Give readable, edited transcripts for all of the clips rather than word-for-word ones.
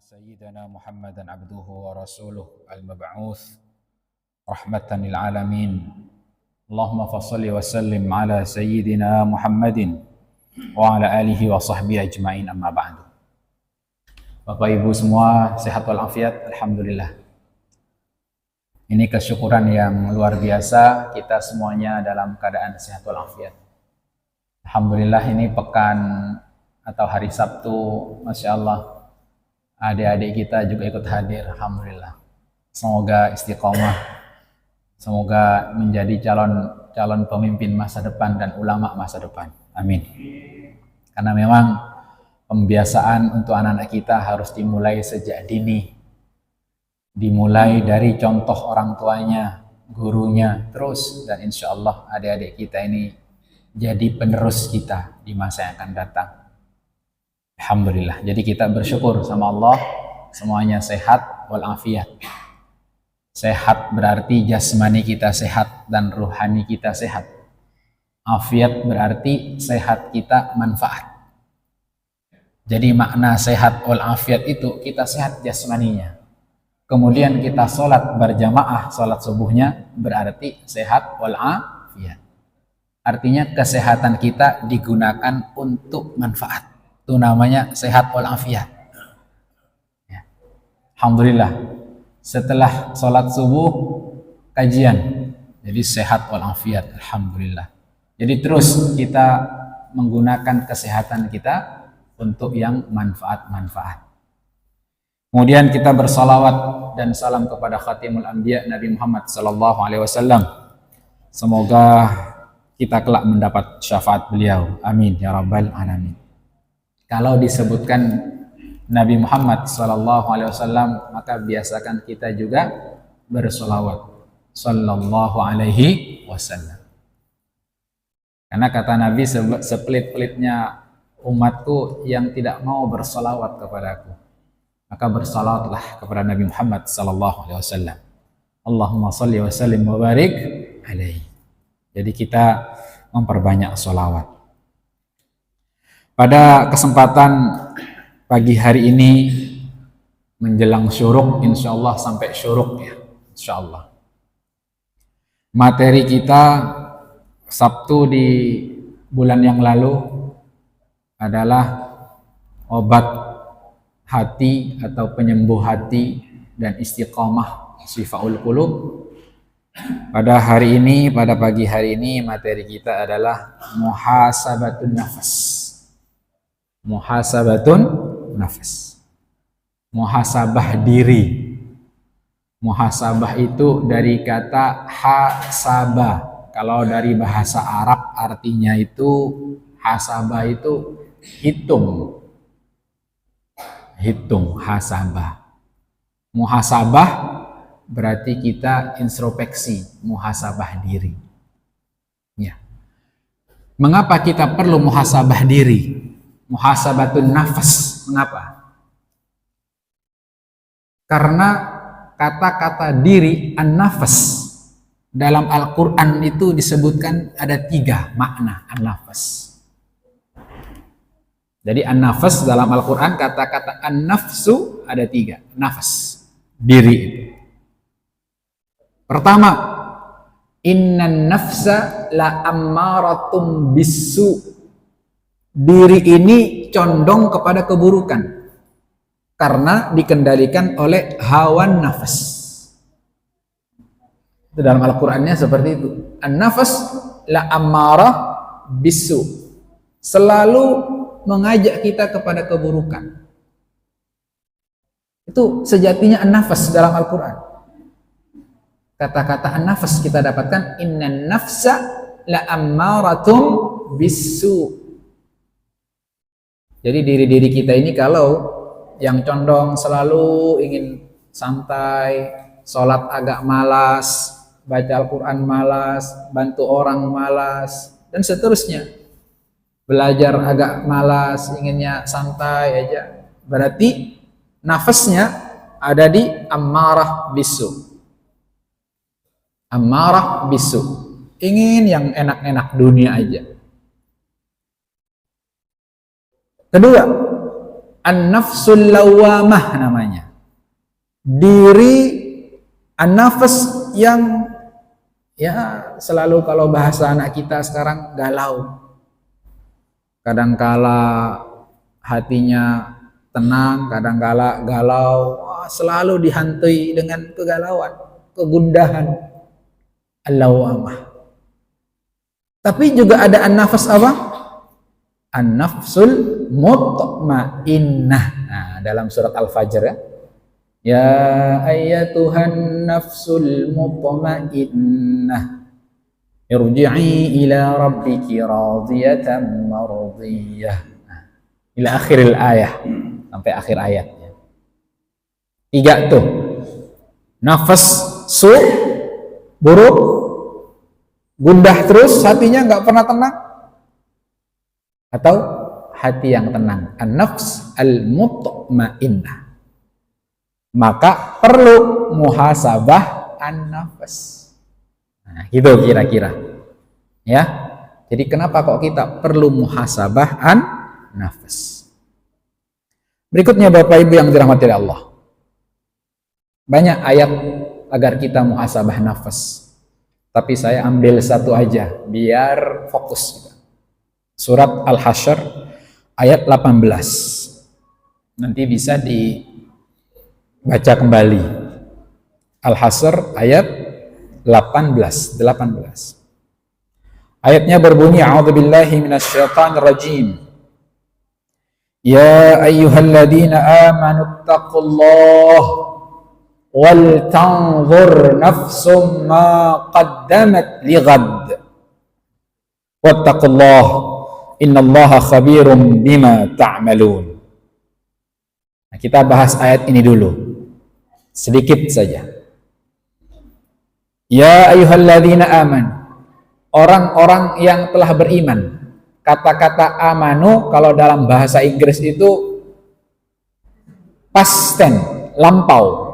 سيدنا محمدا عبده ورسوله المبعوث رحمة للعالمين اللهم فصل وسلم على سيدنا محمد وعلى آله وصحبه أجمعين أما بعد. Bapak Ibu semua sehat walafiat, alhamdulillah. Ini kesyukuran yang luar biasa, kita semuanya dalam keadaan sehat walafiat. Alhamdulillah, ini pekan atau hari Sabtu, Masya Allah, adik-adik kita juga ikut hadir, alhamdulillah. Semoga istiqomah, semoga menjadi calon pemimpin masa depan dan ulama masa depan, amin. Karena memang pembiasaan untuk anak-anak kita harus dimulai sejak dini, dimulai dari contoh orang tuanya, gurunya, terus, dan insya Allah adik-adik kita ini jadi penerus kita di masa yang akan datang. Alhamdulillah. Jadi kita bersyukur sama Allah, semuanya sehat walafiat. Sehat berarti jasmani kita sehat dan ruhani kita sehat. Afiat berarti sehat kita manfaat. Jadi makna sehat walafiat itu kita sehat jasmaninya. Kemudian kita sholat berjamaah, sholat subuhnya berarti sehat walafiat. Artinya kesehatan kita digunakan untuk manfaat. Itu namanya sehat walafiat. Ya. Alhamdulillah. Setelah sholat subuh kajian, jadi sehat walafiat. Alhamdulillah. Jadi terus kita menggunakan kesehatan kita untuk yang manfaat-manfaat. Kemudian kita bersalawat dan salam kepada Khatimul Anbiya Nabi Muhammad sallallahu alaihi wasallam. Semoga kita kelak mendapat syafaat beliau. Amin ya rabbal alamin. Kalau disebutkan Nabi Muhammad sallallahu alaihi wasallam, maka biasakan kita juga bersolawat sallallahu alaihi wasallam. Karena kata Nabi, sepelit-pelitnya umatku yang tidak mau bersolawat kepadaku, maka bersolawatlah kepada Nabi Muhammad sallallahu alaihi wasallam. Allahumma salli wa sallim wa barik alaihi. Jadi kita memperbanyak solawat. Pada kesempatan pagi hari ini menjelang syuruk, insya Allah sampai syuruk ya, insya Allah. Materi kita Sabtu di bulan yang lalu adalah obat hati atau penyembuh hati dan istiqomah Shifaul Qulub. Pada hari ini, pada pagi hari ini materi kita adalah muhasabatun nafas. Muhasabatun nafas. Muhasabah diri. Muhasabah itu dari kata hasabah. Kalau dari bahasa Arab artinya itu hasabah itu hitung. Hitung, hasabah. Muhasabah berarti kita introspeksi, muhasabah diri. Ya. Mengapa kita perlu muhasabah diri? Muhasabatun nafas. Mengapa? Karena kata-kata diri, an-nafas, dalam Al-Quran itu disebutkan ada 3 makna an-nafas. Jadi an-nafas dalam Al-Quran, kata-kata an-nafsu ada 3. Nafas, diri itu. Pertama, innan nafsa la ammaratum bisu. Diri ini condong kepada keburukan karena dikendalikan oleh hawan nafas. Itu dalam Al-Qur'annya seperti itu. An-nafas la ammarah bisu. Selalu mengajak kita kepada keburukan. Itu sejatinya an-nafas dalam Al-Qur'an. Kata-kata an-nafas kita dapatkan innan nafsa la ammaratum bisu. Jadi diri-diri kita ini kalau yang condong selalu ingin santai, sholat agak malas, baca Al-Quran malas, bantu orang malas, dan seterusnya. Belajar agak malas, inginnya santai aja. Berarti nafasnya ada di ammarah bisu. Ammarah bisu. Ingin yang enak-enak dunia aja. Kedua, An-nafsul lawamah namanya. Diri an-nafs yang ya selalu kalau bahasa anak kita sekarang galau. Kadangkala hatinya tenang, kadangkala galau, selalu dihantui dengan kegalauan, kegundahan. Al-lawamah. Tapi juga ada an-nafs apa? An-nafsul mutmainnah. Nah, dalam surat Al-Fajr ya. Ya ayyatuhan nafsul mutmainnah. Irji'i ila rabbiki radiyatan mardiyah. Ila akhiril ayah. Sampai akhir ayatnya. 3 tuh. Nafas su, buruk, gundah terus, hatinya nggak pernah tenang. Atau hati yang tenang, an-nafs al-mutmainnah. Maka perlu muhasabah an-nafs. Nah, gitu kira-kira. Ya. Jadi kenapa kok kita perlu muhasabah an-nafs? Berikutnya Bapak Ibu yang dirahmati oleh Allah. Banyak ayat agar kita muhasabah nafas. Tapi saya ambil satu aja biar fokus kita. Surat Al-Hasyr ayat 18. Nanti bisa dibaca kembali. Al-Hasyr ayat 18. Ayatnya berbunyi, A'udzubillahi minasyaitonir rajim. Ya ayyuhalladzina amanu taqullaha wal tanzur nafsum ma qaddamat lighad. Wattaqullaha innallaha khabirum bima ta'malun. Nah, kita bahas ayat ini dulu. Sedikit saja. Ya ayyuhalladzina amanu. Orang-orang yang telah beriman. Kata-kata amanu kalau dalam bahasa Inggris itu past tense, lampau.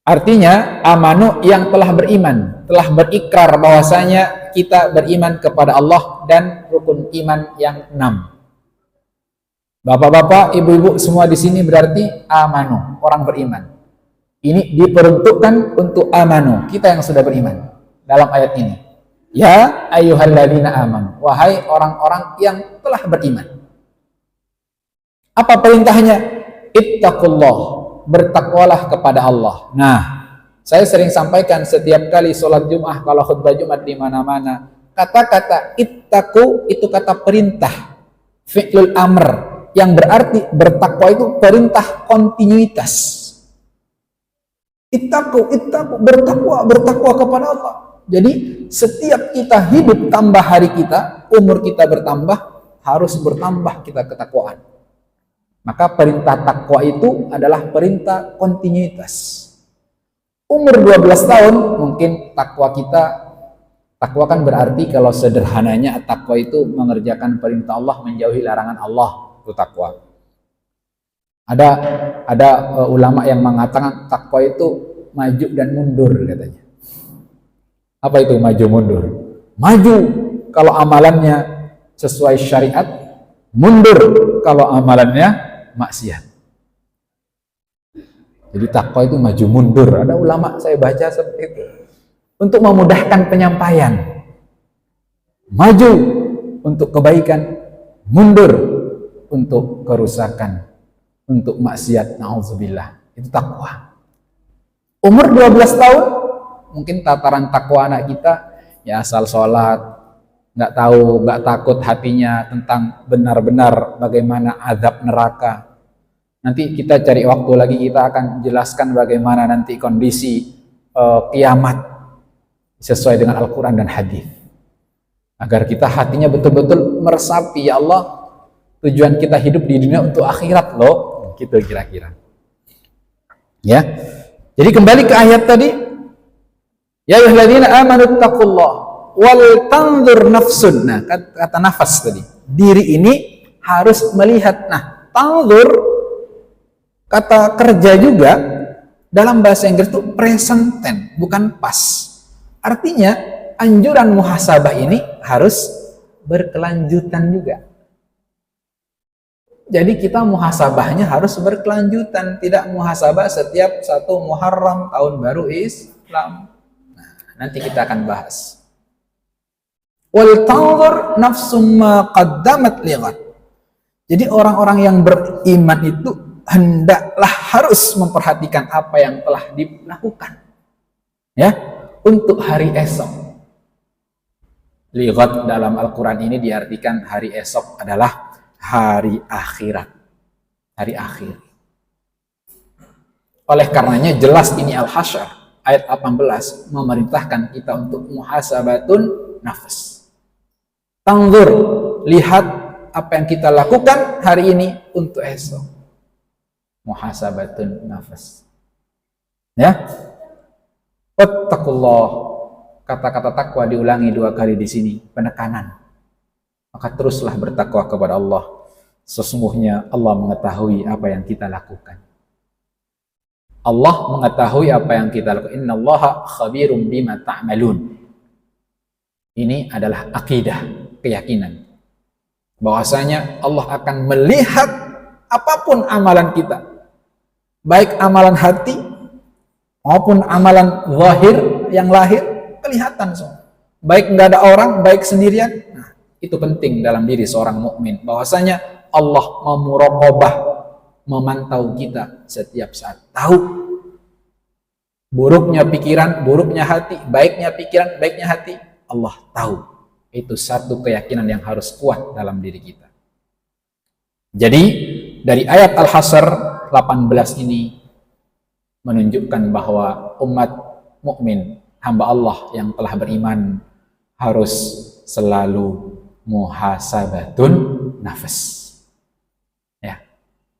Artinya amanu yang telah beriman, telah berikrar bahwasanya kita beriman kepada Allah dan rukun iman yang 6. Bapak-bapak, ibu-ibu semua di sini berarti amanu, orang beriman. Ini diperuntukkan untuk amanu, kita yang sudah beriman dalam ayat ini. Ya ayyuhalladzina amanu, wahai orang-orang yang telah beriman. Apa perintahnya? Ittaqullah, bertakwalah kepada Allah. Nah, saya sering sampaikan setiap kali sholat Jum'ah, kalau khutbah Jumat di mana-mana, kata-kata ittaqu itu kata perintah, fi'lul amr, yang berarti bertakwa itu perintah kontinuitas. Ittaqu, bertakwa kepada Allah. Jadi setiap kita hidup tambah hari kita, umur kita bertambah, harus bertambah kita ketakwaan. Maka perintah takwa itu adalah perintah kontinuitas. Umur 12 tahun mungkin takwa kan berarti kalau sederhananya takwa itu mengerjakan perintah Allah, menjauhi larangan Allah, itu takwa. Ada ulama yang mengatakan takwa itu maju dan mundur katanya. Apa itu maju mundur? Maju kalau amalannya sesuai syariat, mundur kalau amalannya maksiat. Jadi takwa itu maju mundur. Ada ulama saya baca seperti itu. Untuk memudahkan penyampaian. Maju untuk kebaikan, mundur untuk kerusakan, untuk maksiat. Nauzubillah. Itu takwa. Umur 12 tahun mungkin tataran takwa anak kita ya asal sholat, nggak takut hatinya tentang benar-benar bagaimana azab neraka. Nanti kita cari waktu lagi, kita akan jelaskan bagaimana nanti kondisi kiamat sesuai dengan Al-Quran dan hadis. Agar kita hatinya betul-betul meresapi, ya Allah, tujuan kita hidup di dunia untuk akhirat loh, gitu kira-kira. Ya, jadi kembali ke ayat tadi. Ya ayyuhalladzina amanu taqullah wal tanzur nafsun. Nah, kata nafas tadi. Diri ini harus melihat. Nah, tanzur kata kerja juga dalam bahasa Inggris itu present tense, bukan past. Artinya anjuran muhasabah ini harus berkelanjutan juga. Jadi kita muhasabahnya harus berkelanjutan, tidak muhasabah setiap 1 Muharram tahun baru Islam. Nah, nanti kita akan bahas. Wal tanzur nafsum ma qaddamat lighad. Jadi orang-orang yang beriman itu hendaklah harus memperhatikan apa yang telah dilakukan, ya, untuk hari esok. Lighad dalam Al-Quran ini diartikan hari esok adalah hari akhirat, hari akhir. Oleh karenanya jelas ini Al-Hasyr ayat 18 memerintahkan kita untuk muhasabatun nafs. Tanzur, lihat apa yang kita lakukan hari ini untuk esok. Muhasabatun nafs. Ya. Wattaqullah. Kata-kata takwa diulangi 2 kali di sini, penekanan. Maka teruslah bertakwa kepada Allah. Sesungguhnya Allah mengetahui apa yang kita lakukan. Allah mengetahui apa yang kita lakukan. Innallaha khabirum bima ta'malun. Ini adalah akidah, keyakinan. Bahwasanya Allah akan melihat apapun amalan kita. Baik amalan hati maupun amalan zahir yang lahir, kelihatan semua. Baik nggak ada orang, baik sendirian. Nah, itu penting dalam diri seorang mukmin. Bahwasanya Allah memuraqabah, memantau kita setiap saat. Tahu buruknya pikiran, buruknya hati, baiknya pikiran, baiknya hati. Allah tahu. Itu satu keyakinan yang harus kuat dalam diri kita. Jadi dari ayat Al-Hasyr 18 ini menunjukkan bahwa umat mukmin, hamba Allah yang telah beriman harus selalu muhasabatun nafs. Ya.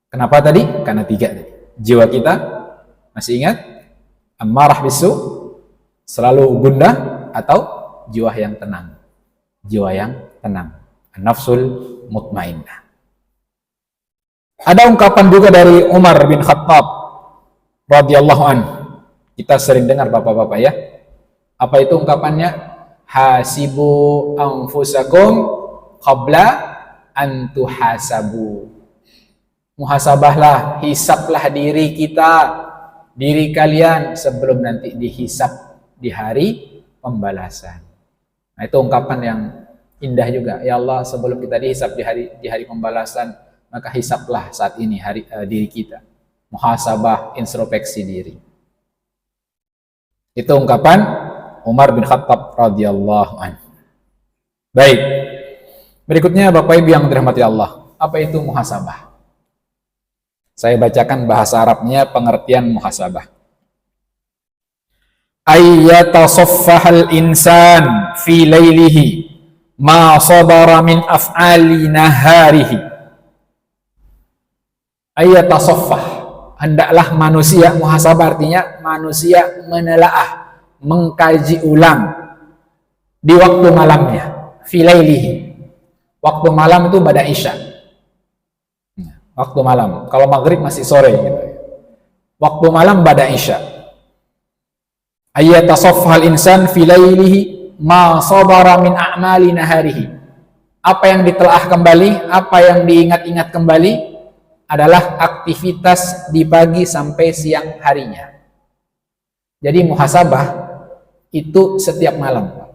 Kenapa tadi? Karena 3 tadi. Jiwa kita, masih ingat? Ammarah bisu, selalu gundah, atau jiwa yang tenang. Jiwa yang tenang. An-nafsul mutmainnah. Ada ungkapan juga dari Umar bin Khattab radhiyallahu anhu. Kita sering dengar bapak-bapak ya. Apa itu ungkapannya? Hasibu anfusakum qabla an tuhasabu. Muhasabahlah, hisablah diri kita, diri kalian sebelum nanti dihisab di hari pembalasan. Nah, itu ungkapan yang indah juga. Ya Allah, sebelum kita dihisab di hari pembalasan, maka hisablah saat ini diri kita. Muhasabah, introspeksi diri. Itu ungkapan Umar bin Khattab radhiyallahu anhu. Baik. Berikutnya Bapak Ibu yang dirahmati Allah, apa itu muhasabah? Saya bacakan bahasa Arabnya pengertian muhasabah. Ayyatasaffahal insan fi lailihi ma sadara min af'ali naharihi. Ayyatasaffah, hendaklah manusia, muhasabah artinya manusia menelaah, mengkaji ulang di waktu malamnya, fi lailihi. Waktu malam itu pada isya. Waktu malam, kalau maghrib masih sore gitu. Waktu malam pada isya. Ayyatasaffahal insan fi lailihi ma sadara min a'mali naharihi. Apa yang ditelaah kembali, apa yang diingat-ingat kembali adalah aktivitas di pagi sampai siang harinya. Jadi muhasabah itu setiap malam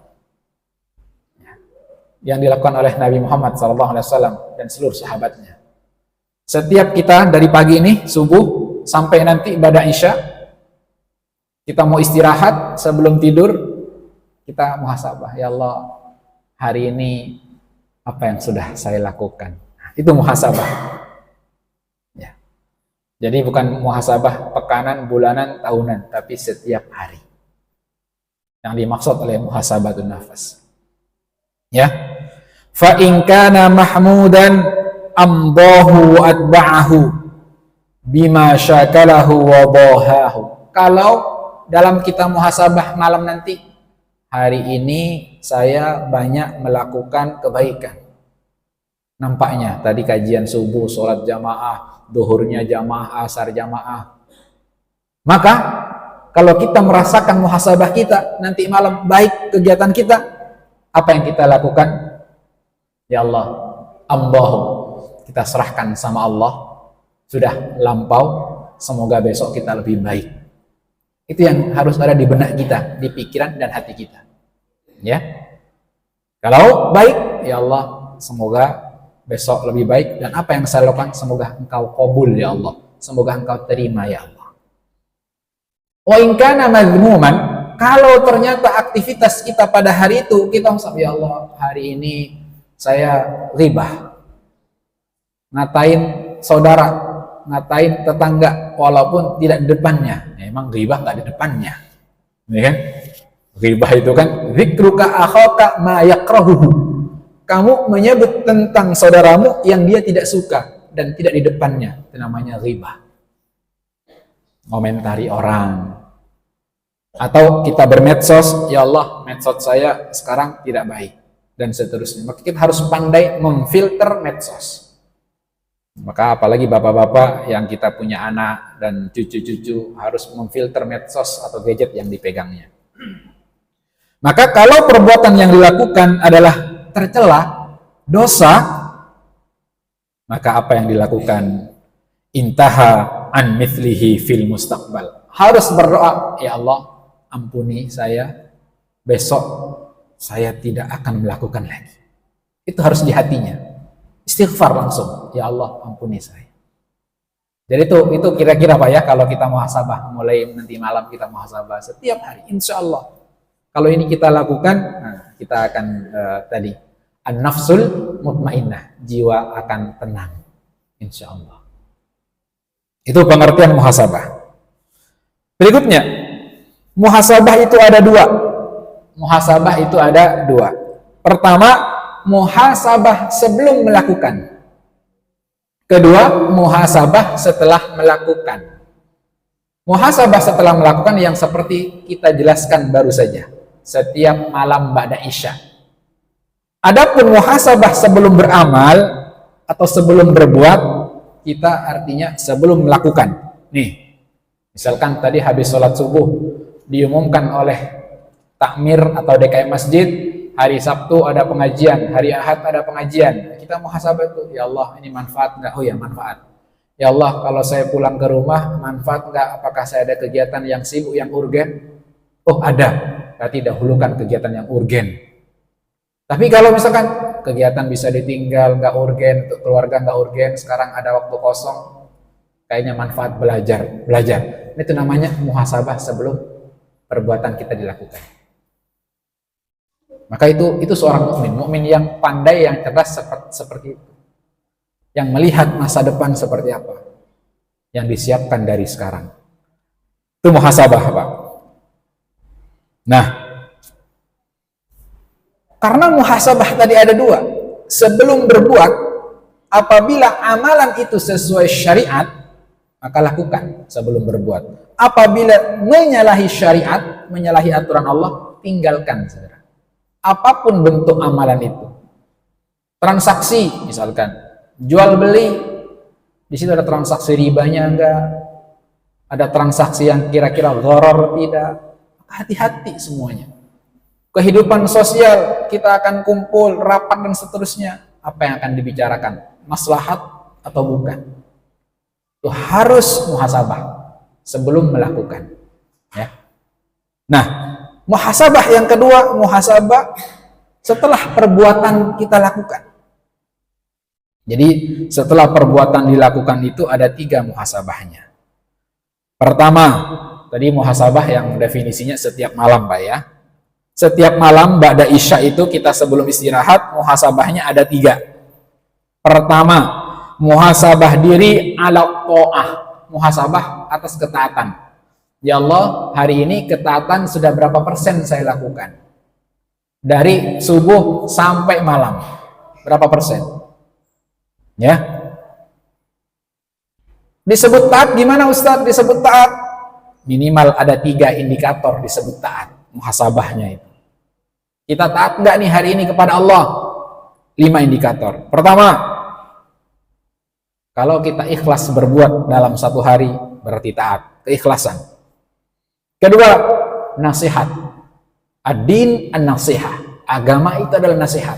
yang dilakukan oleh Nabi Muhammad SAW dan seluruh sahabatnya. Setiap kita dari pagi ini subuh sampai nanti ibadah isya, kita mau istirahat sebelum tidur, kita muhasabah. Ya Allah, hari ini apa yang sudah saya lakukan? Itu muhasabah. Ya. Jadi bukan muhasabah pekanan, bulanan, tahunan, tapi setiap hari. Yang dimaksud oleh muhasabatun nafas. Ya. Fa in kana mahmudan amdahu atba'ahu bima syakalahu wa dhahahu. Kalau dalam kita muhasabah malam nanti, hari ini saya banyak melakukan kebaikan. Nampaknya tadi kajian subuh, sholat jamaah, duhurnya jamaah, asar jamaah. Maka kalau kita merasakan muhasabah kita nanti malam baik kegiatan kita, apa yang kita lakukan? Ya Allah, amdahu, kita serahkan sama Allah. Sudah lampau, semoga besok kita lebih baik. Itu yang harus ada di benak kita, di pikiran dan hati kita. Ya. Kalau baik, ya Allah, semoga besok lebih baik, dan apa yang saya lakukan semoga Engkau qabul ya Allah. Semoga Engkau terima ya Allah. Wa in kana madhmuman, kalau ternyata aktivitas kita pada hari itu kita usah, ya Allah, hari ini saya ghibah, ngatain saudara, ngatain tetangga walaupun tidak di depannya. Ya, emang ghibah nggak di depannya, ya kan? Ghibah itu kan dzikruka akhaka ma yakrahuhu. Kamu menyebut tentang saudaramu yang dia tidak suka dan tidak di depannya. Itu namanya ghibah. Komentari orang. Atau kita bermedsos, ya Allah, medsos saya sekarang tidak baik, dan seterusnya. Maka kita harus pandai memfilter medsos. Maka apalagi bapak-bapak yang kita punya anak dan cucu-cucu harus memfilter medsos atau gadget yang dipegangnya. Maka kalau perbuatan yang dilakukan adalah tercela, dosa, maka apa yang dilakukan? Intaha an mithlihi fil mustaqbal. Harus berdoa, ya Allah, ampuni saya, besok saya tidak akan melakukan lagi. Itu harus di hatinya. Istighfar langsung, ya Allah, ampuni saya. Jadi itu kira-kira Pak ya, kalau kita muhasabah, mulai nanti malam kita muhasabah setiap hari, insya Allah. Kalau ini kita lakukan, nah, kita akan tadi an-nafsul mutmainnah, jiwa akan tenang, insya Allah. Itu pengertian muhasabah. Berikutnya, muhasabah itu ada dua. Muhasabah itu ada dua. Pertama, muhasabah sebelum melakukan. Kedua, muhasabah setelah melakukan. Muhasabah setelah melakukan yang seperti kita jelaskan baru saja, setiap malam ba'da isya. Adapun muhasabah sebelum beramal atau sebelum berbuat, kita artinya sebelum melakukan. Nih, misalkan tadi habis sholat subuh diumumkan oleh takmir atau DKM masjid, hari Sabtu ada pengajian, hari Ahad ada pengajian. Kita muhasabah itu, ya Allah, ini manfaat enggak? Oh ya, manfaat. Ya Allah, kalau saya pulang ke rumah, manfaat enggak? Apakah saya ada kegiatan yang sibuk, yang urgen? Oh ada. Berarti dahulukan kegiatan yang urgen. Tapi kalau misalkan kegiatan bisa ditinggal, nggak urgen, untuk keluarga nggak urgen, sekarang ada waktu kosong, kayaknya manfaat belajar. Itu namanya muhasabah sebelum perbuatan kita dilakukan. Maka itu seorang mukmin yang pandai, yang cerdas seperti itu, yang melihat masa depan seperti apa, yang disiapkan dari sekarang. Itu muhasabah, Pak. Nah, karena muhasabah tadi ada dua. Sebelum berbuat, apabila amalan itu sesuai syariat, maka lakukan sebelum berbuat. Apabila menyalahi syariat, menyalahi aturan Allah, tinggalkan, saudara. Apapun bentuk amalan itu. Transaksi, misalkan jual beli, di situ ada transaksi ribanya enggak? Ada transaksi yang kira-kira gharar tidak? Hati-hati semuanya. Kehidupan sosial, kita akan kumpul, rapat dan seterusnya. Apa yang akan dibicarakan? Maslahat atau bukan? Itu harus muhasabah sebelum melakukan. Ya. Nah, muhasabah yang kedua, muhasabah setelah perbuatan kita lakukan. Jadi setelah perbuatan dilakukan itu ada 3 muhasabahnya. Pertama, tadi muhasabah yang definisinya setiap malam, Pak ya. Setiap malam ba'da isya itu kita sebelum istirahat, muhasabahnya ada 3. Pertama, muhasabah diri ala ta'ah, muhasabah atas ketaatan. Ya Allah, hari ini ketaatan sudah berapa persen saya lakukan? Dari subuh sampai malam, berapa persen? Ya. Disebut taat gimana Ustadz? Disebut taat minimal ada 3 indikator disebut taat, muhasabahnya itu. Kita taat enggak nih hari ini kepada Allah? 5 indikator. Pertama, kalau kita ikhlas berbuat dalam 1 hari, berarti taat, keikhlasan. Kedua, nasihat. Ad-din an-nasihah. Agama itu adalah nasihat.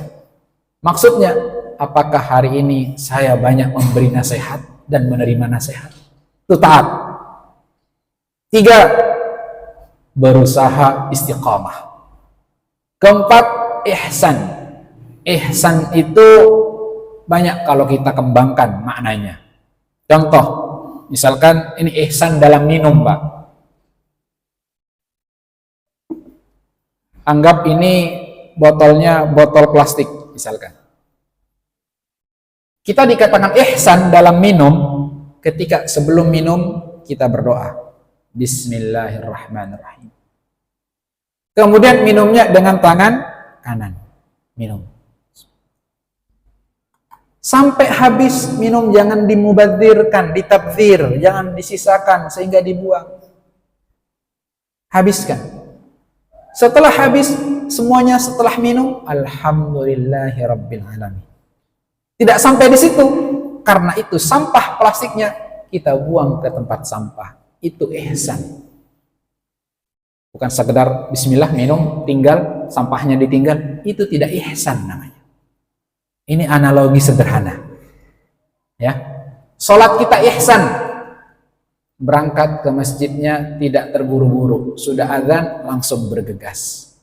Maksudnya, apakah hari ini saya banyak memberi nasihat dan menerima nasihat? Itu taat. 3, berusaha istiqamah. 4, ihsan. Ihsan itu banyak kalau kita kembangkan maknanya. Contoh, misalkan ini ihsan dalam minum, Pak. Anggap ini botolnya botol plastik, misalkan. Kita dikatakan ihsan dalam minum ketika sebelum minum kita berdoa. Bismillahirrahmanirrahim. Kemudian minumnya dengan tangan kanan. Minum. Sampai habis minum jangan dimubadzirkan, ditabdzir, jangan disisakan sehingga dibuang. Habiskan. Setelah habis semuanya, setelah minum, alhamdulillahirabbil alamin. Tidak sampai di situ, karena itu sampah plastiknya kita buang ke tempat sampah. Itu ihsan. Bukan sekedar bismillah minum, tinggal, sampahnya ditinggal. Itu tidak ihsan namanya. Ini analogi sederhana. Ya. Salat kita ihsan. Berangkat ke masjidnya tidak terburu-buru. Sudah azan langsung bergegas.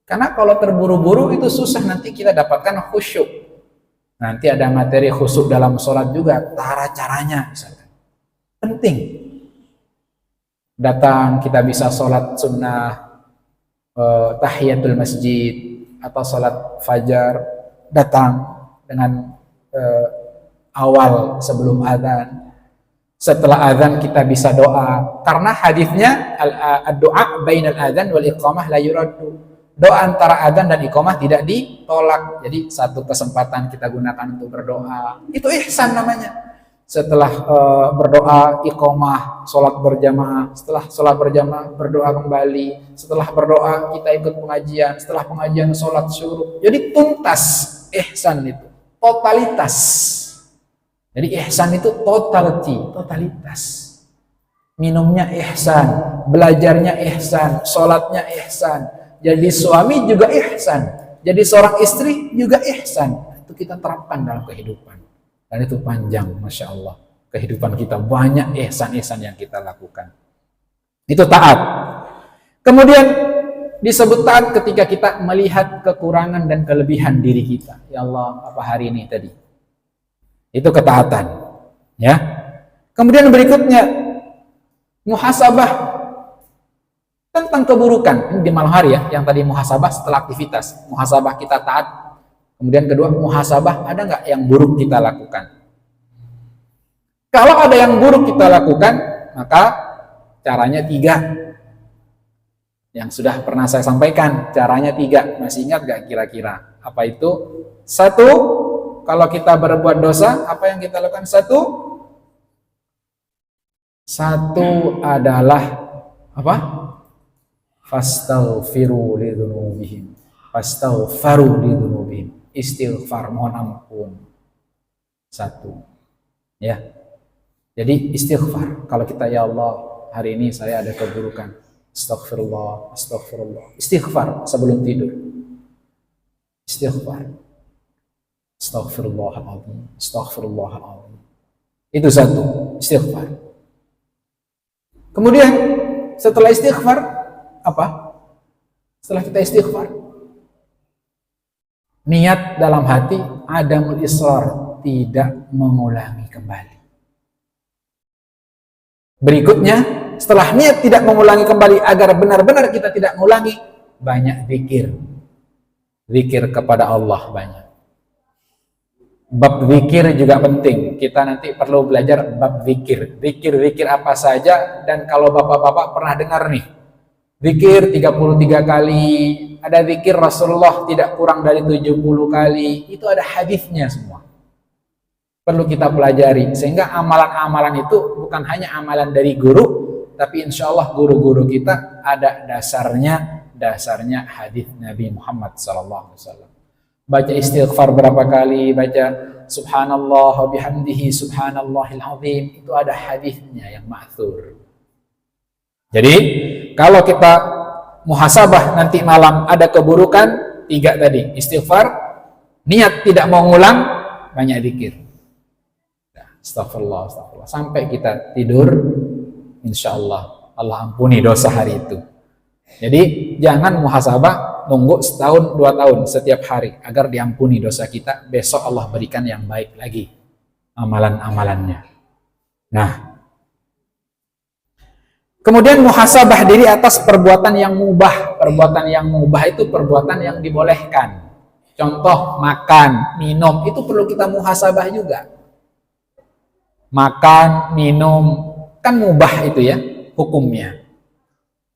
Karena kalau terburu-buru itu susah, nanti kita dapatkan khusyuk. Nanti ada materi khusyuk dalam sholat juga, caranya misalkan. Penting. Datang kita bisa sholat sunnah, tahiyatul masjid, atau sholat fajar, datang dengan awal sebelum azan. Setelah azan kita bisa doa, karena hadisnya doa bainal azan wal iqamah la yuraddu. Doa antara azan dan iqamah tidak ditolak. Jadi satu kesempatan kita gunakan untuk berdoa. Itu ihsan namanya. Setelah berdoa iqamah, sholat berjamaah. Setelah sholat berjamaah berdoa kembali. Setelah berdoa kita ikut pengajian. Setelah pengajian sholat syuruk. Jadi tuntas ihsan itu, totalitas. Jadi ihsan itu totalitas. Minumnya ihsan, belajarnya ihsan, sholatnya ihsan. Jadi suami juga ihsan, jadi seorang istri juga ihsan. Itu kita terapkan dalam kehidupan. Dan itu panjang, Masya Allah. Kehidupan kita banyak ihsan-ihsan yang kita lakukan. Itu taat. Kemudian disebut taat ketika kita melihat kekurangan dan kelebihan diri kita. Ya Allah, apa hari ini tadi? Itu ketaatan, ya. Kemudian berikutnya muhasabah tentang keburukan. Ini di malam hari ya, yang tadi muhasabah setelah aktivitas. Muhasabah kita taat. Kemudian kedua, muhasabah ada nggak yang buruk kita lakukan? Kalau ada yang buruk kita lakukan, maka caranya 3. Yang sudah pernah saya sampaikan, caranya 3. Masih ingat nggak kira-kira? Apa itu? 1. Kalau kita berbuat dosa, apa yang kita lakukan? 1 adalah apa? Fastaghfiru lidzunubihim. Fastaghfaru lidzunubihim. Istighfar, mohon ampun. 1. Ya. Jadi istighfar. Kalau kita, ya Allah, hari ini saya ada keburukan. Astaghfirullah, astaghfirullah. Istighfar sebelum tidur. Istighfar. Astaghfirullahaladzim, astaghfirullahaladzim. Itu 1, istighfar. Kemudian setelah istighfar, apa? Setelah kita istighfar, niat dalam hati, adamul israr, tidak mengulangi kembali. Berikutnya, setelah niat tidak mengulangi kembali, agar benar-benar kita tidak mengulangi, banyak zikir. Zikir kepada Allah banyak. Bab zikir juga penting. Kita nanti perlu belajar bab zikir. Zikir apa saja, dan kalau bapak-bapak pernah dengar nih, zikir 33 kali, ada zikir Rasulullah tidak kurang dari 70 kali. Itu ada hadisnya semua. Perlu kita pelajari, sehingga amalan-amalan itu bukan hanya amalan dari guru, tapi insya Allah guru-guru kita ada dasarnya hadis Nabi Muhammad SAW. Baca istighfar berapa kali, baca subhanallah wa bihamdihi subhanallahil azim, itu ada hadisnya yang ma'thur. Jadi kalau kita muhasabah nanti malam ada keburukan, 3 tadi, istighfar, niat tidak mau ngulang, banyak zikir. Astagfirullah, astagfirullah. Sampai kita tidur, insya Allah Allah ampuni dosa hari itu. Jadi jangan muhasabah nunggu setahun 2 tahun setiap hari agar diampuni dosa kita. Besok Allah berikan yang baik lagi amalan-amalannya. Nah, kemudian muhasabah diri atas perbuatan yang mubah. Perbuatan yang mubah itu perbuatan yang dibolehkan. Contoh makan, minum, itu perlu kita muhasabah juga. Makan, minum, kan mubah itu ya hukumnya.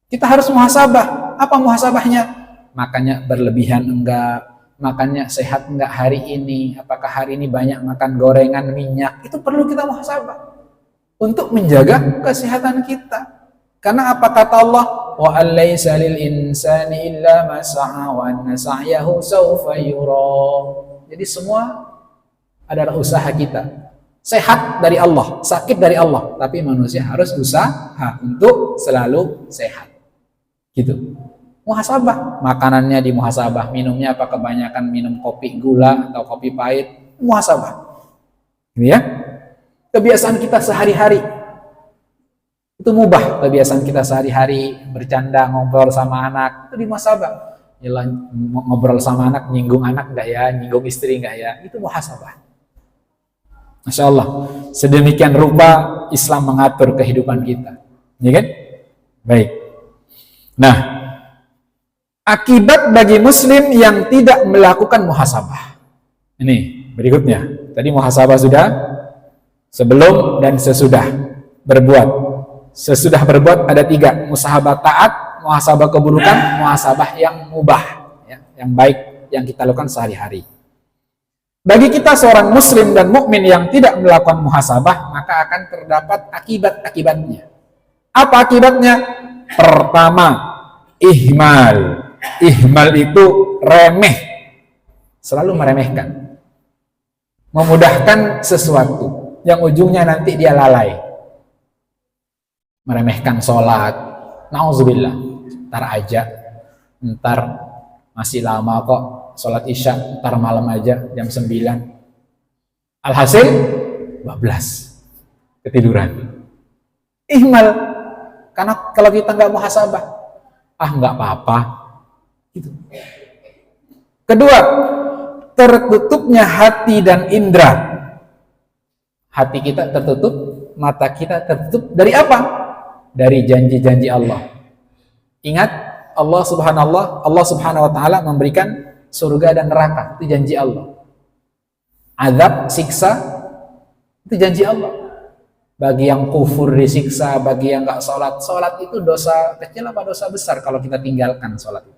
Kita harus muhasabah. Apa muhasabahnya? Makannya berlebihan enggak? Makannya sehat enggak hari ini? Apakah hari ini banyak makan gorengan, minyak? Itu perlu kita muhasabah untuk menjaga kesehatan kita. Karena apa kata Allah? Wa alaysa lil insani illa ma sa'a wa anna sa'yahu sawfa yura. Jadi semua adalah usaha kita. Sehat dari Allah, sakit dari Allah, tapi manusia harus usaha untuk selalu sehat. Gitu. Muhasabah, makanannya di muhasabah, minumnya apa kebanyakan minum kopi gula atau kopi pahit, muhasabah. Gitu ya. Kebiasaan kita sehari-hari itu mubah, kebiasaan kita sehari-hari bercanda, ngobrol sama anak, itu di muhasabah. Yalah, ngobrol sama anak, nyinggung anak enggak ya, nyinggung istri enggak ya, itu muhasabah. Masya Allah, sedemikian rupa Islam mengatur kehidupan kita, ya kan? Baik. Nah, akibat bagi Muslim yang tidak melakukan muhasabah. Ini berikutnya. Tadi muhasabah sudah, sebelum dan sesudah berbuat. Sesudah berbuat ada 3: muhasabah taat, muhasabah keburukan, muhasabah yang mubah, ya, yang baik yang kita lakukan sehari-hari. Bagi kita seorang muslim dan mukmin yang tidak melakukan muhasabah, maka akan terdapat akibat-akibatnya. Apa akibatnya? Pertama, ihmal. Ihmal itu remeh. Selalu meremehkan. Memudahkan sesuatu yang ujungnya nanti dia lalai. Meremehkan sholat. Nauzubillah. Ntar aja. Ntar masih lama kok. Sholat isya, ntar malam aja, jam 9. Alhasil, 12. Ketiduran. Ihmal. Karena kalau kita nggak muhasabah, nggak apa-apa. Gitu. Kedua, tertutupnya hati dan indera. Hati kita tertutup, mata kita tertutup. Dari apa? Dari janji-janji Allah. Ingat, Allah Subhanahu wa Ta'ala memberikan surga dan neraka, itu janji Allah. Azab, siksa, itu janji Allah. Bagi yang kufur disiksa, bagi yang nggak sholat. Sholat itu dosa kecil apa dosa besar kalau kita tinggalkan sholat itu?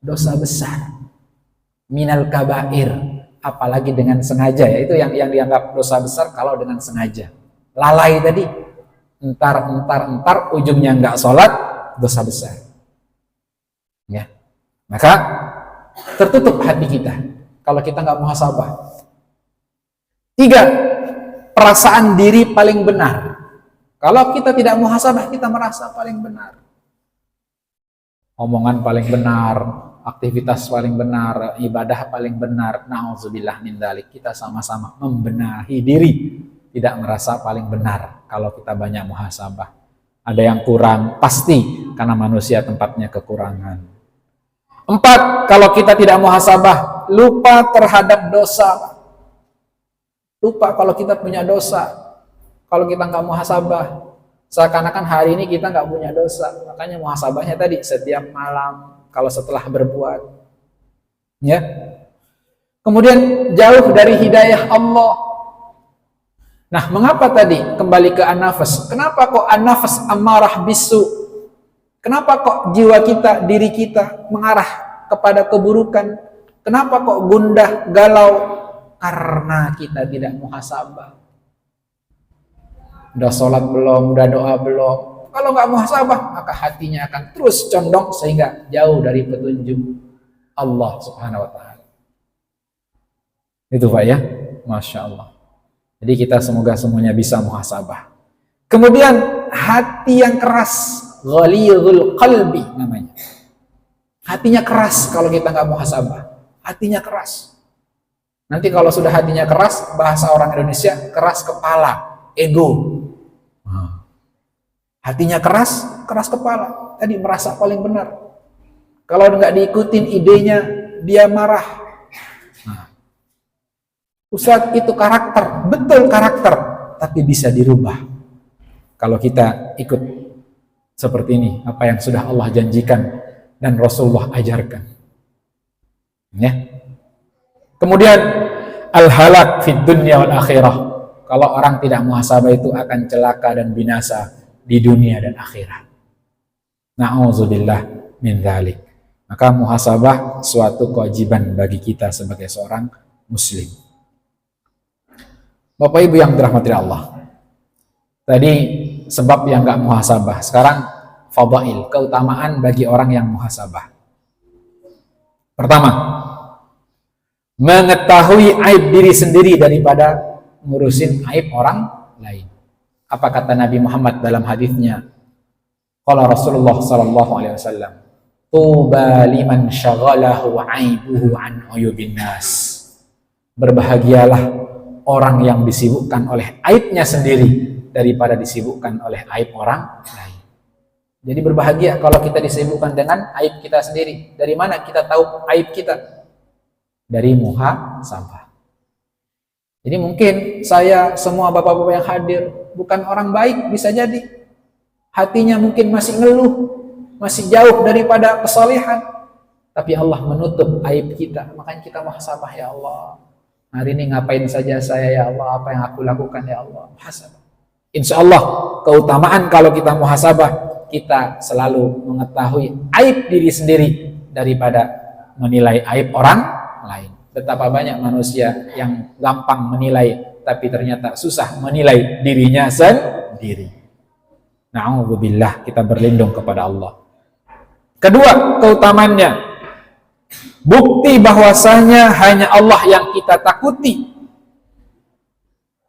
Dosa besar. Minal kabair. Apalagi dengan sengaja, ya itu yang dianggap dosa besar kalau dengan sengaja. Lalai tadi, entar ujungnya nggak sholat, dosa besar. Ya, maka tertutup hati kita kalau kita nggak muhasabah. 3, perasaan diri paling benar. Kalau kita tidak muhasabah, kita merasa paling benar. Omongan paling benar, aktivitas paling benar, ibadah paling benar. Nauzubillah min dzalik. Kita sama-sama membenahi diri, tidak merasa paling benar kalau kita banyak muhasabah. Ada yang kurang, pasti karena manusia tempatnya kekurangan. 4, kalau kita tidak muhasabah, lupa terhadap dosa. Lupa kalau kita punya dosa. Kalau kita nggak muhasabah, seakan-akan hari ini kita nggak punya dosa. Makanya muhasabahnya tadi setiap malam, kalau setelah berbuat. Ya. Kemudian jauh dari hidayah Allah. Nah, mengapa tadi kembali ke an-nafs? Kenapa kok an-nafs amarah bisu? Kenapa kok jiwa kita, diri kita mengarah kepada keburukan? Kenapa kok gundah, galau? Karena kita tidak muhasabah. Udah sholat belum, udah doa belum. Kalau nggak muhasabah, maka hatinya akan terus condong sehingga jauh dari petunjuk Allah Subhanahu wa Ta'ala. Itu Pak ya, Masya Allah. Jadi kita semoga semuanya bisa muhasabah. Kemudian hati yang keras, ghalidhul qalbi namanya. Hatinya keras kalau kita nggak muhasabah. Hatinya keras. Nanti kalau sudah hatinya keras, bahasa orang Indonesia, keras kepala, ego. Hatinya keras, keras kepala. Tadi merasa paling benar. Kalau nggak diikutin idenya, dia marah. Ustadz, itu karakter, betul karakter, tapi bisa dirubah. Kalau kita ikut seperti ini, apa yang sudah Allah janjikan dan Rasulullah ajarkan. Ya. Kemudian al-halak fid dunya wal akhirah. Kalau orang tidak muhasabah itu akan celaka dan binasa di dunia dan akhirat. Na'udzubillah min dzalik. Maka muhasabah suatu kewajiban bagi kita sebagai seorang muslim. Bapak Ibu yang dirahmati Allah. Tadi sebab yang enggak muhasabah. Sekarang fadail, keutamaan bagi orang yang muhasabah. Pertama, mengetahui aib diri sendiri daripada ngurusin aib orang lain. Apa kata Nabi Muhammad dalam hadisnya? Qala Rasulullah sallallahu alaihi wasallam, "Tuba liman syaghalahu aibuhu an uyubin nas." Berbahagialah orang yang disibukkan oleh aibnya sendiri daripada disibukkan oleh aib orang lain. Jadi berbahagia kalau kita disibukkan dengan aib kita sendiri. Dari mana kita tahu aib kita? Dari muhasabah. Jadi mungkin saya, semua bapak-bapak yang hadir bukan orang baik, bisa jadi hatinya mungkin masih ngeluh, masih jauh daripada kesalehan, tapi Allah menutup aib kita. Makanya kita muhasabah, ya Allah, hari ini ngapain saja saya, ya Allah, apa yang aku lakukan, ya Allah. Muhasabah. Insya Allah keutamaan kalau kita muhasabah, kita selalu mengetahui aib diri sendiri daripada menilai aib orang lain. Betapa banyak manusia yang gampang menilai, tapi ternyata susah menilai dirinya sendiri. Na'udzubillah, kita berlindung kepada Allah. Kedua, keutamaannya, bukti bahwasanya hanya Allah yang kita takuti.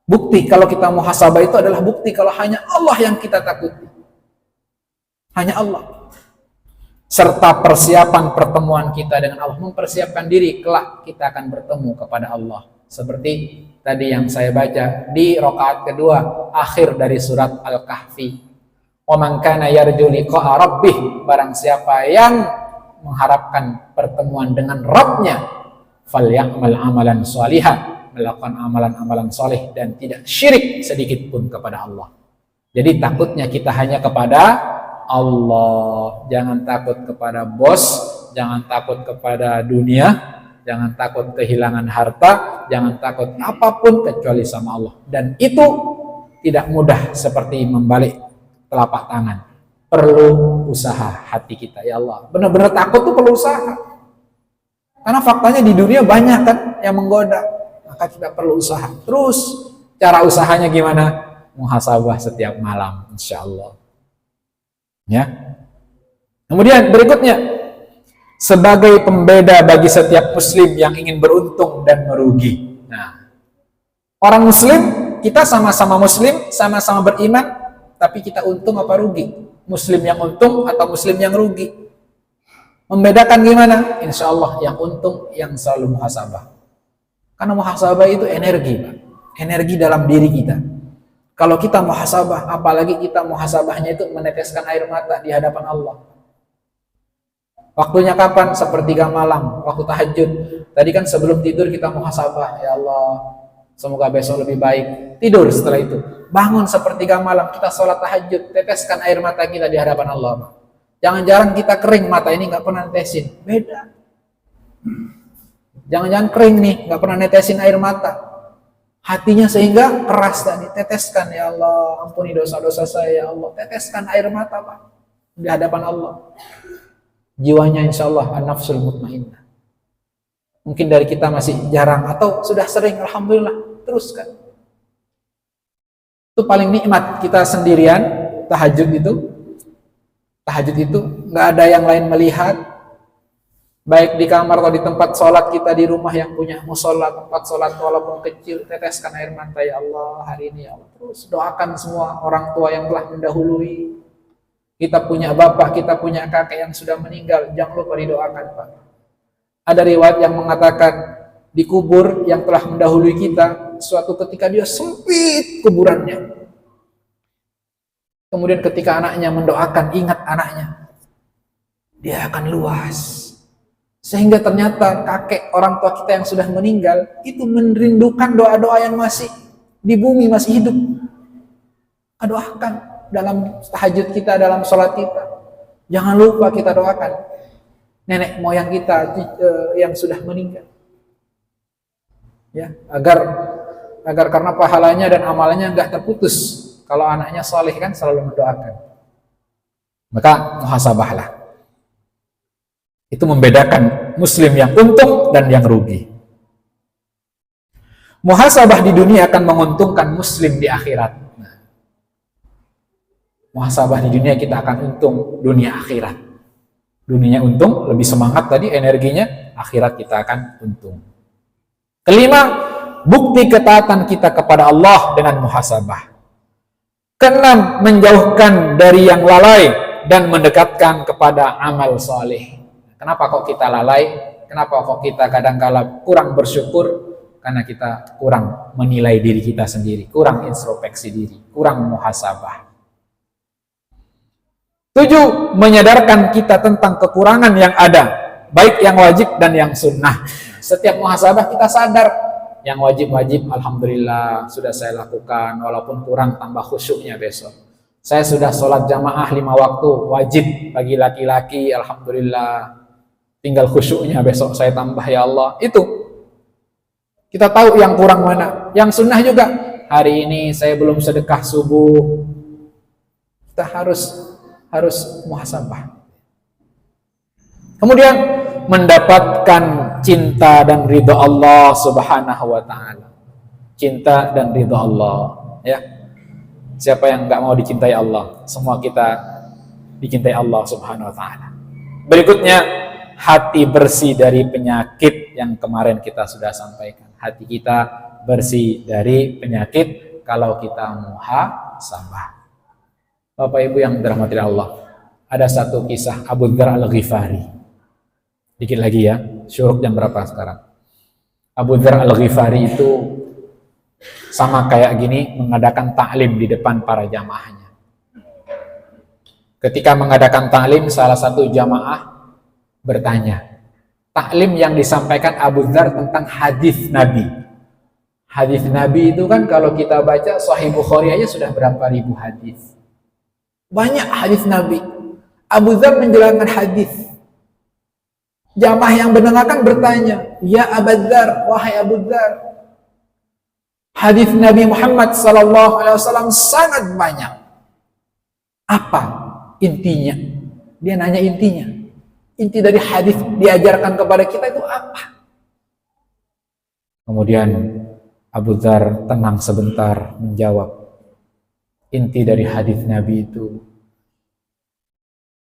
Bukti kalau kita muhasabah itu adalah bukti kalau hanya Allah yang kita takuti. Hanya Allah. Serta persiapan pertemuan kita dengan Allah, mempersiapkan diri kelak kita akan bertemu kepada Allah. Seperti tadi yang saya baca di rakaat kedua akhir dari surat Al-Kahfi. Wa man kana yarju liqa'a rabbih, barang siapa yang mengharapkan pertemuan dengan Rabbnya, falyamal amalan shalihan, melakukan amalan-amalan soleh dan tidak syirik sedikit pun kepada Allah. Jadi takutnya kita hanya kepada Allah, jangan takut kepada bos, jangan takut kepada dunia, jangan takut kehilangan harta, jangan takut apapun kecuali sama Allah. Dan itu tidak mudah seperti membalik telapak tangan. Perlu usaha hati kita, ya Allah. Benar-benar takut tuh perlu usaha. Karena faktanya di dunia banyak kan yang menggoda. Maka kita perlu usaha. Terus cara usahanya gimana? Muhasabah setiap malam, insya Allah. Ya. Kemudian berikutnya, sebagai pembeda bagi setiap muslim yang ingin beruntung dan merugi. Nah, orang muslim, kita sama-sama muslim, sama-sama beriman, tapi kita untung apa rugi? Muslim yang untung atau muslim yang rugi? Membedakan gimana? Insya Allah yang untung yang selalu muhasabah. Karena muhasabah itu energi, Pak. Energi dalam diri kita. Kalau kita muhasabah, apalagi kita muhasabahnya itu meneteskan air mata di hadapan Allah. Waktunya kapan? Sepertiga malam, waktu tahajud. Tadi kan sebelum tidur kita muhasabah, ya Allah, semoga besok lebih baik. Tidur setelah itu. Bangun sepertiga malam, kita sholat tahajud, teteskan air mata kita di hadapan Allah. Jangan-jangan kita kering, mata ini nggak pernah netesin. Beda. Jangan-jangan kering nih, nggak pernah netesin air mata. Hatinya sehingga keras tadi, teteskan, ya Allah, ampuni dosa-dosa saya, ya Allah, teteskan air mata, Pak, di hadapan Allah. Jiwanya insya Allah an-nafsul mutmainnah. Mungkin dari kita masih jarang atau sudah sering, alhamdulillah, teruskan. Itu paling nikmat kita sendirian, tahajud itu nggak ada yang lain melihat. Baik di kamar atau di tempat sholat kita di rumah yang punya musola, tempat sholat walaupun kecil, teteskan air mata, ya Allah, hari ini, ya Allah. Terus doakan semua orang tua yang telah mendahului. Kita punya bapak, kita punya kakek yang sudah meninggal, jangan lupa didoakan, Pak. Ada riwayat yang mengatakan dikubur yang telah mendahului kita, suatu ketika dia sempit kuburannya. Kemudian ketika anaknya mendoakan, ingat anaknya, dia akan luas. Sehingga ternyata kakek orang tua kita yang sudah meninggal itu merindukan doa-doa yang masih di bumi, masih hidup. Doakan dalam tahajud kita, dalam sholat kita. Jangan lupa kita doakan nenek moyang kita yang sudah meninggal. Ya, agar karena pahalanya dan amalnya enggak terputus. Kalau anaknya saleh kan selalu mendoakan. Maka muhasabahlah. Itu membedakan muslim yang untung dan yang rugi. Muhasabah di dunia akan menguntungkan muslim di akhirat. Muhasabah di dunia kita akan untung dunia akhirat. Dunianya untung, lebih semangat tadi energinya, akhirat kita akan untung. Kelima, bukti ketaatan kita kepada Allah dengan muhasabah. Keenam, menjauhkan dari yang lalai dan mendekatkan kepada amal soleh. Kenapa kok kita lalai? Kenapa kok kita kadang-kala kurang bersyukur? Karena kita kurang menilai diri kita sendiri, kurang introspeksi diri, kurang muhasabah. 7. Menyadarkan kita tentang kekurangan yang ada, baik yang wajib dan yang sunnah. Setiap muhasabah kita sadar, yang wajib-wajib alhamdulillah sudah saya lakukan, walaupun kurang tambah khusyuknya besok. Saya sudah sholat jamaah 5 waktu, wajib bagi laki-laki, alhamdulillah. Tinggal khusyuknya besok saya tambah, ya Allah. Itu kita tahu yang kurang mana. Yang sunnah juga, hari ini saya belum sedekah subuh. Kita harus muhasabah. Kemudian mendapatkan cinta dan ridha Allah Subhanahu wa taala. Cinta dan ridha Allah, ya. Siapa yang enggak mau dicintai Allah? Semua kita dicintai Allah Subhanahu wa taala. Berikutnya, hati bersih dari penyakit yang kemarin kita sudah sampaikan. Hati kita bersih dari penyakit kalau kita muhasabah. Bapak Ibu yang dirahmati Allah, ada satu kisah Abu Dzar Al-Ghifari. Dikit lagi ya, syuruk jam berapa sekarang? Abu Dzar Al-Ghifari itu sama kayak gini, mengadakan ta'lim di depan para jamaahnya. Ketika mengadakan ta'lim, salah satu jamaah bertanya, taklim yang disampaikan Abu Dzar tentang hadis Nabi. Hadis Nabi itu kan kalau kita baca Sahih Bukhari aja sudah berapa ribu hadis. Banyak hadis Nabi. Abu Dzar menjelaskan hadis. Jamaah yang mendengarkan bertanya, "Ya Abu Dzar, wahai Abu Dzar, hadis Nabi Muhammad sallallahu alaihi wasallam sangat banyak. Apa intinya?" Dia nanya intinya. Inti dari hadis diajarkan kepada kita itu apa? Kemudian Abu Dzar tenang sebentar menjawab, inti dari hadis Nabi itu,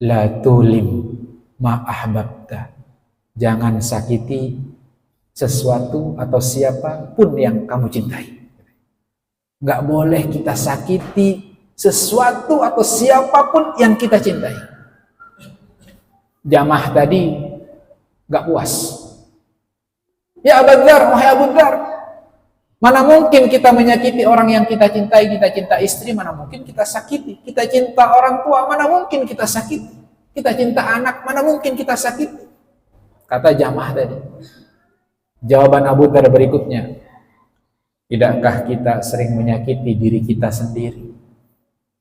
la tulim ma ahbabta. Jangan sakiti sesuatu atau siapapun yang kamu cintai. Nggak boleh kita sakiti sesuatu atau siapapun yang kita cintai. Jamaah tadi nggak puas. Ya Abu Dzar, wahai Abu Dzar, mana mungkin kita menyakiti orang yang kita cintai? Kita cinta istri, mana mungkin kita sakiti? Kita cinta orang tua, mana mungkin kita sakiti? Kita cinta anak, mana mungkin kita sakiti? Kata jamaah tadi. Jawaban Abu Dzar berikutnya, tidakkah kita sering menyakiti diri kita sendiri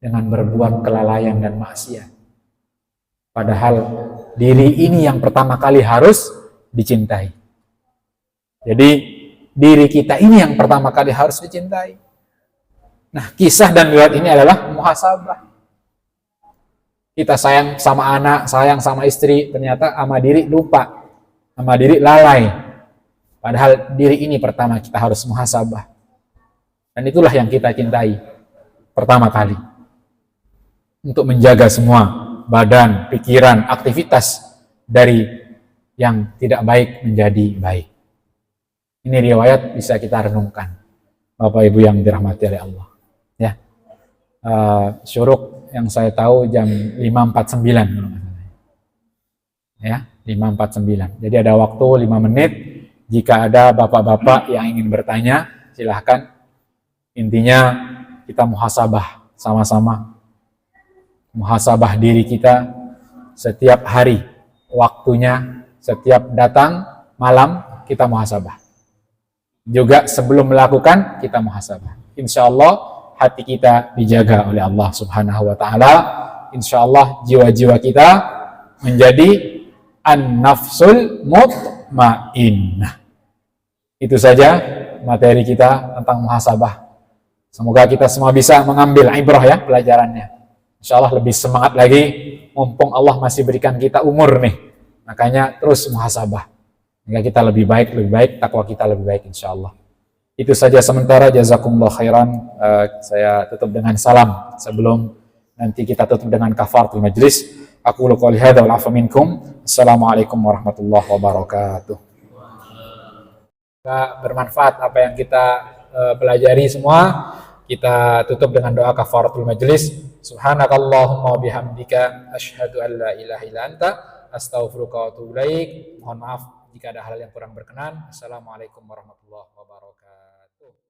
dengan berbuat kelalaian dan maksiat? Padahal diri ini yang pertama kali harus dicintai. Jadi diri kita ini yang pertama kali harus dicintai. Nah, kisah dan riwayat ini adalah muhasabah. Kita sayang sama anak, sayang sama istri, ternyata sama diri lupa, sama diri lalai. Padahal diri ini pertama kita harus muhasabah. Dan itulah yang kita cintai pertama kali. Untuk menjaga semua badan, pikiran, aktivitas dari yang tidak baik menjadi baik. Ini riwayat bisa kita renungkan, Bapak Ibu yang dirahmati oleh Allah. Ya, syuruk yang saya tahu jam 5.49. Ya, 5.49. Jadi ada waktu 5 menit, Jika ada bapak-bapak yang ingin bertanya, silahkan. Intinya kita muhasabah sama-sama. Muhasabah diri kita setiap hari, waktunya, setiap datang malam kita muhasabah. Juga sebelum melakukan kita muhasabah. Insya Allah hati kita dijaga oleh Allah Subhanahu wa Ta'ala. Insya Allah jiwa-jiwa kita menjadi an-nafsul mutmainnah. Itu saja materi kita tentang muhasabah. Semoga kita semua bisa mengambil ibrah ya pelajarannya. Insya Allah lebih semangat lagi, mumpung Allah masih berikan kita umur nih. Makanya terus muhasabah. Sehingga kita lebih baik, takwa kita lebih baik insya Allah. Itu saja sementara, jazakumullah khairan. Saya tutup dengan salam sebelum nanti kita tutup dengan kafaratul majlis. Aku qouli hadza wal 'afwa minkum. Assalamualaikum warahmatullahi wabarakatuh. Bermanfaat apa yang kita pelajari semua. Kita tutup dengan doa kafaratul majlis. Subhanakallahumma wa bihamdika asyhadu an la ilaha illa anta astaghfiruka wa atubu ilaik. Mohon maaf jika ada hal yang kurang berkenan. Assalamualaikum warahmatullahi wabarakatuh.